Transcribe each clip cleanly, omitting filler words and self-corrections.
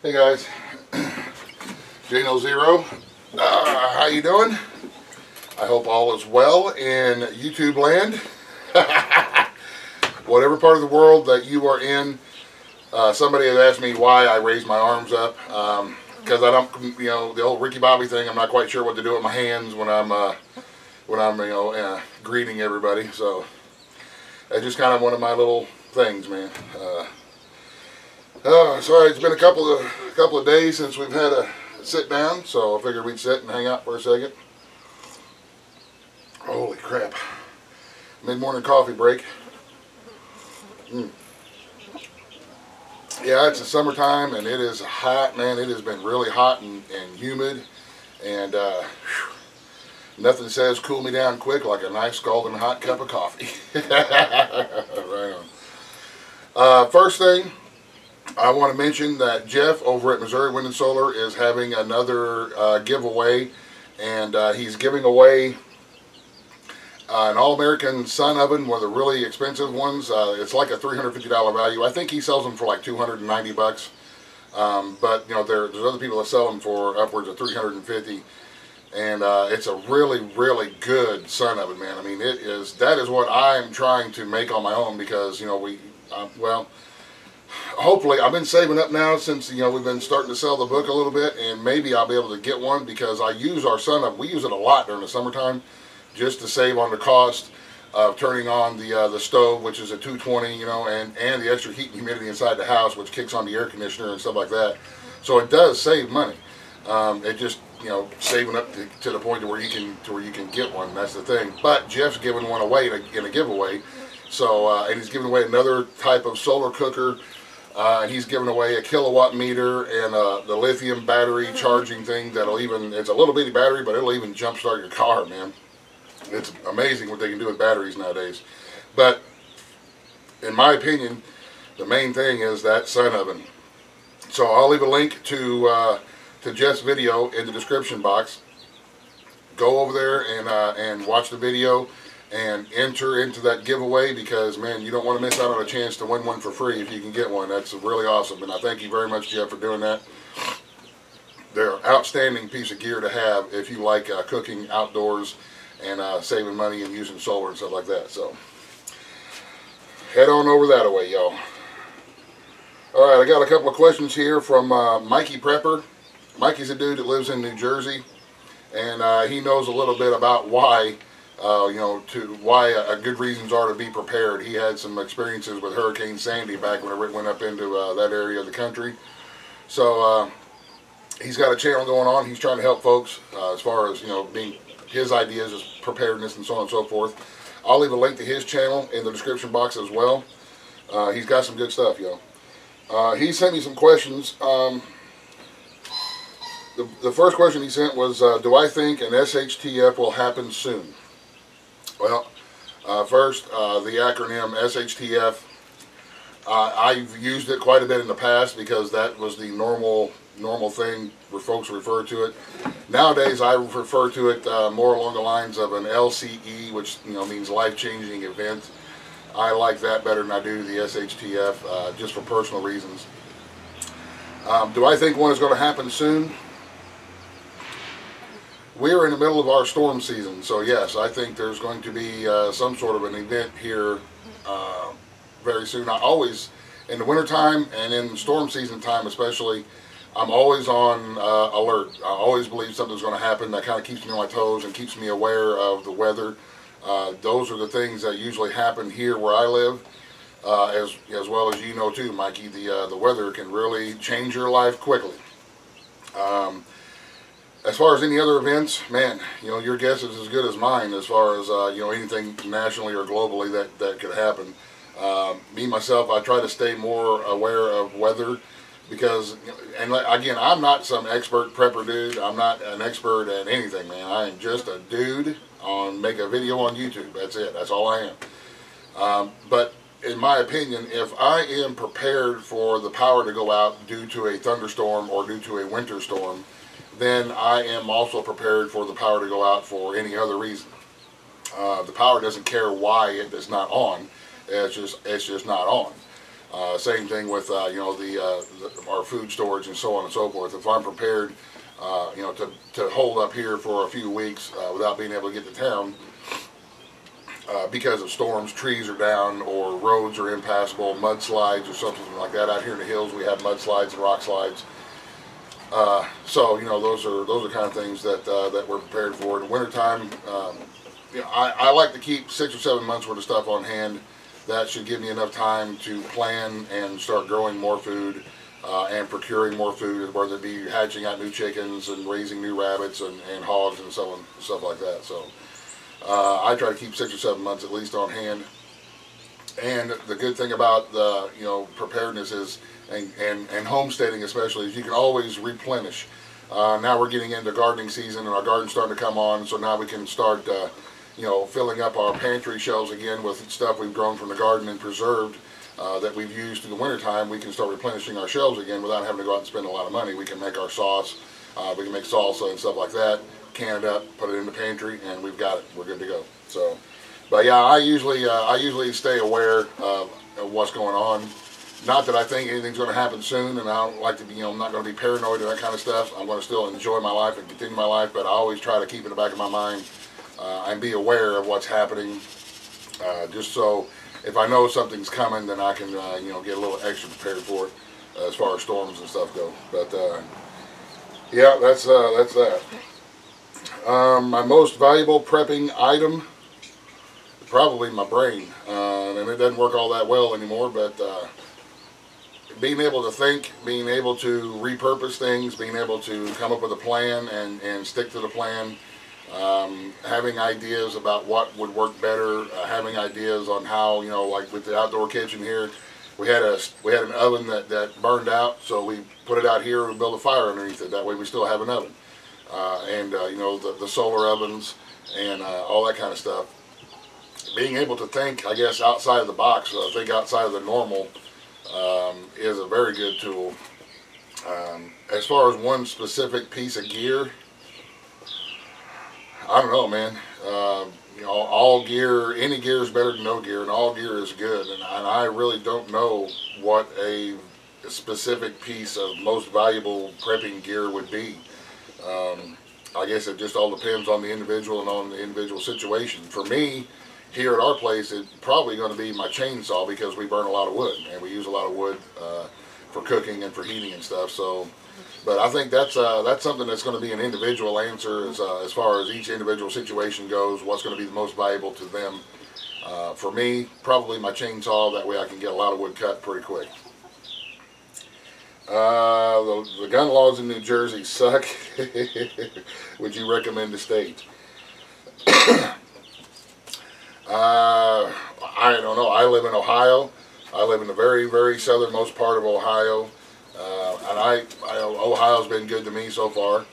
Hey guys, Jano0. How you doing? I hope all is well in YouTube land. Whatever part of the world that you are in, somebody has asked me why I raise my arms up. Because I don't, the old Ricky Bobby thing. I'm not quite sure what to do with my hands when I'm greeting everybody. So that's just kind of one of my little things, man. Sorry, it's been a couple of days since we've had a sit down, so I figured we'd sit and hang out for a second. Holy crap. Mid-morning coffee break. Yeah, it's the summertime and it is hot, man. It has been really hot and humid, and nothing says cool me down quick like a nice scalding hot cup of coffee. Right on. First thing, I want to mention that Jeff over at Missouri Wind and Solar is having another giveaway, and he's giving away an All-American sun oven, one of the really expensive ones. It's like a $350 value. I think he sells them for like $290 bucks. But there's other people that sell them for upwards of $350, and it's a really, really good sun oven, man. I mean, that is what I'm trying to make on my own, because well, hopefully I've been saving up now since we've been starting to sell the book a little bit, and maybe I'll be able to get one, because I use our sun oven. We use it a lot during the summertime, just to save on the cost of turning on the stove, which is a 220, and the extra heat and humidity inside the house, which kicks on the air conditioner and stuff like that. So it does save money. It just saving up to the point to where you can get one. That's the thing. But Jeff's giving one away in a giveaway. So and he's giving away another type of solar cooker. And he's giving away a kilowatt meter and the lithium battery charging thing it's a little bitty battery, but it'll even jump start your car, man. It's amazing what they can do with batteries nowadays. But in my opinion, the main thing is that sun oven. So I'll leave a link to Jeff's video in the description box. Go over there and watch the video and enter into that giveaway, because man, you don't want to miss out on a chance to win one for free if you can get one. That's really awesome, and I thank you very much, Jeff, for doing that. They're an outstanding piece of gear to have if you like cooking outdoors and saving money and using solar and stuff like that. So head on over that way, y'all. Alright, I got a couple of questions here from MikeyPrepper. Mikey's a dude that lives in New Jersey, and he knows a little bit about why good reasons are to be prepared. He had some experiences with Hurricane Sandy back when it went up into that area of the country. So he's got a channel going on. He's trying to help folks as far as being his ideas as preparedness and so on and so forth. I'll leave a link to his channel in the description box as well. He's got some good stuff, yo. He sent me some questions. The first question he sent was, do I think an SHTF will happen soon? Well, first, the acronym SHTF, I've used it quite a bit in the past, because that was the normal thing where folks refer to it. Nowadays, I refer to it more along the lines of an LCE, which means life-changing event. I like that better than I do the SHTF, just for personal reasons. Do I think one is going to happen soon? We're in the middle of our storm season, so yes, I think there's going to be some sort of an event here very soon. I always, in the wintertime and in storm season time especially, I'm always on alert. I always believe something's going to happen. That kind of keeps me on my toes and keeps me aware of the weather. Those are the things that usually happen here where I live, as well as too, Mikey. The weather can really change your life quickly. As far as any other events, man, your guess is as good as mine as far as anything nationally or globally that could happen. Me myself, I try to stay more aware of weather, because, and again, I'm not some expert prepper dude. I'm not an expert at anything, man. I am just a dude make a video on YouTube. That's it. That's all I am. But in my opinion, if I am prepared for the power to go out due to a thunderstorm or due to a winter storm, then I am also prepared for the power to go out for any other reason. The power doesn't care why it is not on. It's just not on. Same thing with our food storage and so on and so forth. If I'm prepared, to hold up here for a few weeks without being able to get to town because of storms, trees are down, or roads are impassable, mudslides or something like that. Out here in the hills, we have mudslides and rock slides. So those are kind of things that that we're prepared for. In the wintertime, I like to keep 6 or 7 months worth of stuff on hand. That should give me enough time to plan and start growing more food and procuring more food, whether it be hatching out new chickens and raising new rabbits and hogs and so on, stuff like that. So I try to keep 6 or 7 months at least on hand. And the good thing about the preparedness is, and homesteading especially, is you can always replenish. Now we're getting into gardening season, and our garden's starting to come on, so now we can start filling up our pantry shelves again with stuff we've grown from the garden and preserved that we've used in the wintertime. We can start replenishing our shelves again without having to go out and spend a lot of money. We can make our sauce, we can make salsa and stuff like that, can it up, put it in the pantry, and we've got it. We're good to go. So, but yeah, I usually stay aware of what's going on. Not that I think anything's going to happen soon, and I don't like to be, I'm not going to be paranoid or that kind of stuff. I'm going to still enjoy my life and continue my life, but I always try to keep in the back of my mind and be aware of what's happening, just so if I know something's coming, then I can get a little extra prepared for it as far as storms and stuff go. But yeah, that's that. My most valuable prepping item, probably my brain, and it doesn't work all that well anymore, but being able to think, being able to repurpose things, being able to come up with a plan and stick to the plan, having ideas about what would work better, having ideas on how, like with the outdoor kitchen here, we had an oven that burned out, so we put it out here and built a fire underneath it. That way we still have an oven. The solar ovens and all that kind of stuff. Being able to think, I guess, outside of the box, think outside of the normal, is a very good tool. As far as one specific piece of gear, I don't know, man. All gear, any gear is better than no gear, and all gear is good. And I really don't know what a specific piece of most valuable prepping gear would be. I guess it just all depends on the individual and on the individual situation. For me, here at our place, it's probably going to be my chainsaw, because we burn a lot of wood, and we use a lot of wood for cooking and for heating and stuff. So, but I think that's something that's going to be an individual answer as far as each individual situation goes. What's going to be the most valuable to them? For me, probably my chainsaw. That way I can get a lot of wood cut pretty quick. The gun laws in New Jersey suck. Would you recommend the state? I don't know. I live in Ohio. I live in the very, very southernmost part of Ohio, and Ohio's been good to me so far.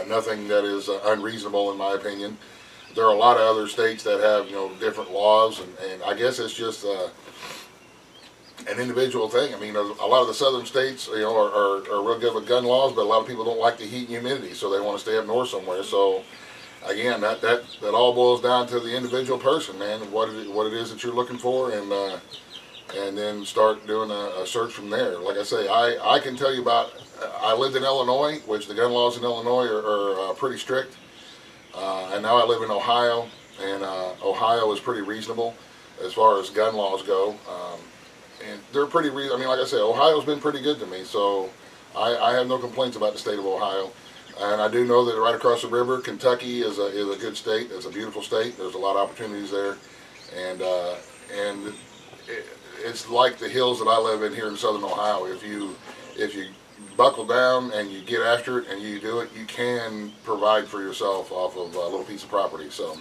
Nothing that is unreasonable in my opinion. There are a lot of other states that have different laws, and I guess it's just an individual thing. I mean, a lot of the southern states are real good with gun laws, but a lot of people don't like the heat and humidity, so they want to stay up north somewhere. So again, that all boils down to the individual person, man, what it is that you're looking for, and then start doing a search from there. Like I say, I can tell you about, I lived in Illinois, which the gun laws in Illinois are pretty strict, and now I live in Ohio, and Ohio is pretty reasonable as far as gun laws go, and they're pretty I mean, like I say, Ohio's been pretty good to me, so I have no complaints about the state of Ohio. And I do know that right across the river, Kentucky is a good state. It's a beautiful state. There's a lot of opportunities there, and it's like the hills that I live in here in southern Ohio. If you buckle down and you get after it and you do it, you can provide for yourself off of a little piece of property. So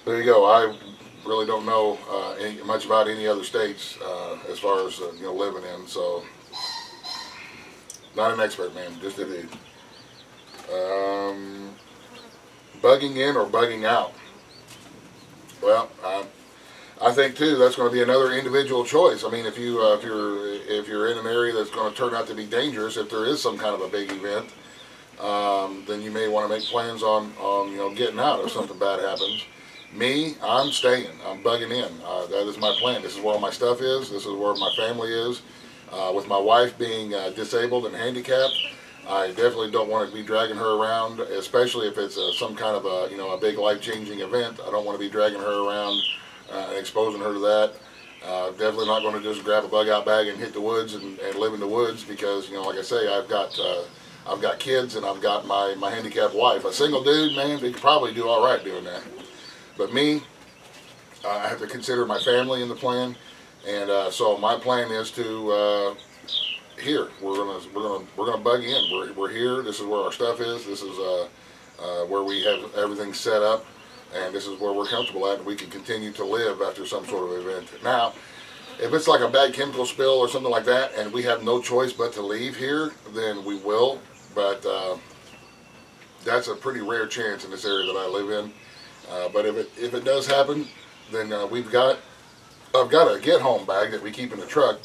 there you go. I really don't know much about any other states as far as living in. So not an expert, man. Just a dude. Bugging in or bugging out? Well, I think too that's going to be another individual choice. I mean, if you're in an area that's going to turn out to be dangerous, if there is some kind of a big event, then you may want to make plans on getting out if something bad happens. Me, I'm staying. I'm bugging in. That is my plan. This is where all my stuff is. This is where my family is. With my wife being disabled and handicapped, I definitely don't want to be dragging her around, especially if it's some kind of a big life-changing event. I don't want to be dragging her around and exposing her to that. Definitely not going to just grab a bug-out bag and hit the woods and live in the woods because, like I say, I've got kids and I've got my handicapped wife. A single dude, man, they could probably do all right doing that. But me, I have to consider my family in the plan, and so my plan is to here we're gonna bug in. We're here. This is where our stuff is. This is where we have everything set up, and this is where we're comfortable at, and we can continue to live after some sort of event. Now, if it's like a bad chemical spill or something like that, and we have no choice but to leave here, then we will. But that's a pretty rare chance in this area that I live in. But if it does happen, then I've got a get-home bag that we keep in the truck.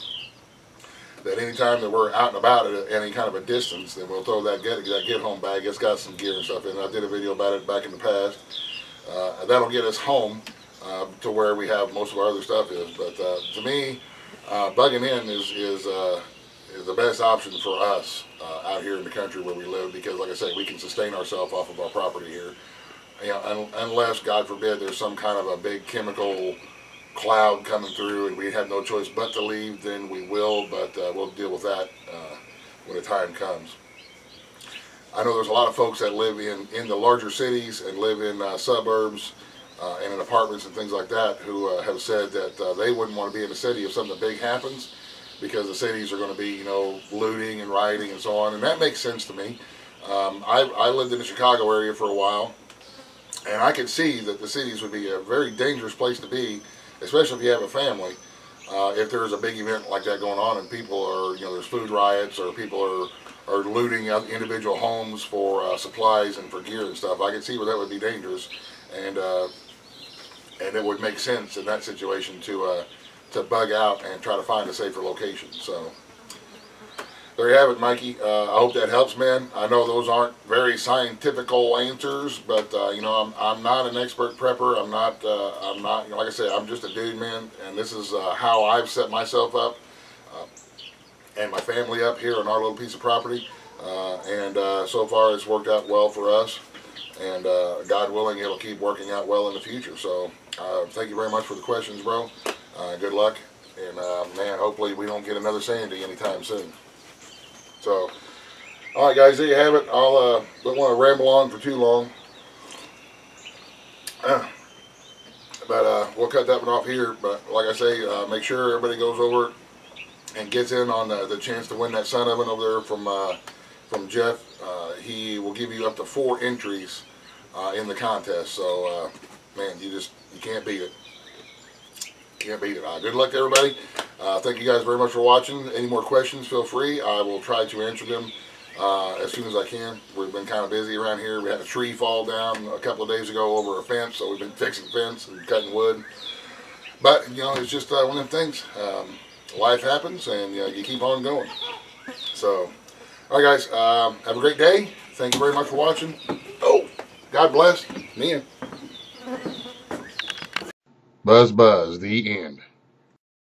That anytime that we're out and about at any kind of a distance, then we'll throw that get-home bag. It's got some gear and stuff in it. I did a video about it back in the past. That'll get us home to where we have most of our other stuff is. But to me, bugging in is the best option for us out here in the country where we live, because, like I said, we can sustain ourselves off of our property here. Unless, God forbid, there's some kind of a big chemical cloud coming through and we have no choice but to leave, then we will, but we'll deal with that when the time comes. I know there's a lot of folks that live in the larger cities and live in suburbs and in apartments and things like that who have said that they wouldn't want to be in the city if something big happens, because the cities are going to be, looting and rioting and so on, and that makes sense to me. I lived in the Chicago area for a while, and I could see that the cities would be a very dangerous place to be, especially if you have a family. If there's a big event like that going on and people are, there's food riots or people are looting individual homes for supplies and for gear and stuff, I could see where that would be dangerous, and it would make sense in that situation to bug out and try to find a safer location. So there you have it, Mikey. I hope that helps, man. I know those aren't very scientifical answers, but I'm not an expert prepper. I'm not. Like I said, I'm just a dude, man. And this is how I've set myself up and my family up here on our little piece of property. So far, it's worked out well for us. And God willing, it'll keep working out well in the future. So thank you very much for the questions, bro. Good luck, and man, hopefully we don't get another Sandy anytime soon. So, all right, guys, there you have it. I'll don't want to ramble on for too long, but we'll cut that one off here. But like I say, make sure everybody goes over and gets in on the chance to win that sun oven over there from Jeff. He will give you up to 4 entries in the contest. So, man, you can't beat it. Can't beat it. Good luck to everybody. Thank you guys very much for watching. Any more questions, feel free. I will try to answer them as soon as I can. We've been kind of busy around here. We had a tree fall down a couple of days ago over a fence, so we've been fixing fence and cutting wood. But, it's just one of them things. Life happens, and you keep on going. So, all right, guys, have a great day. Thank you very much for watching. Oh, God bless. Me in. Buzz, buzz, the end.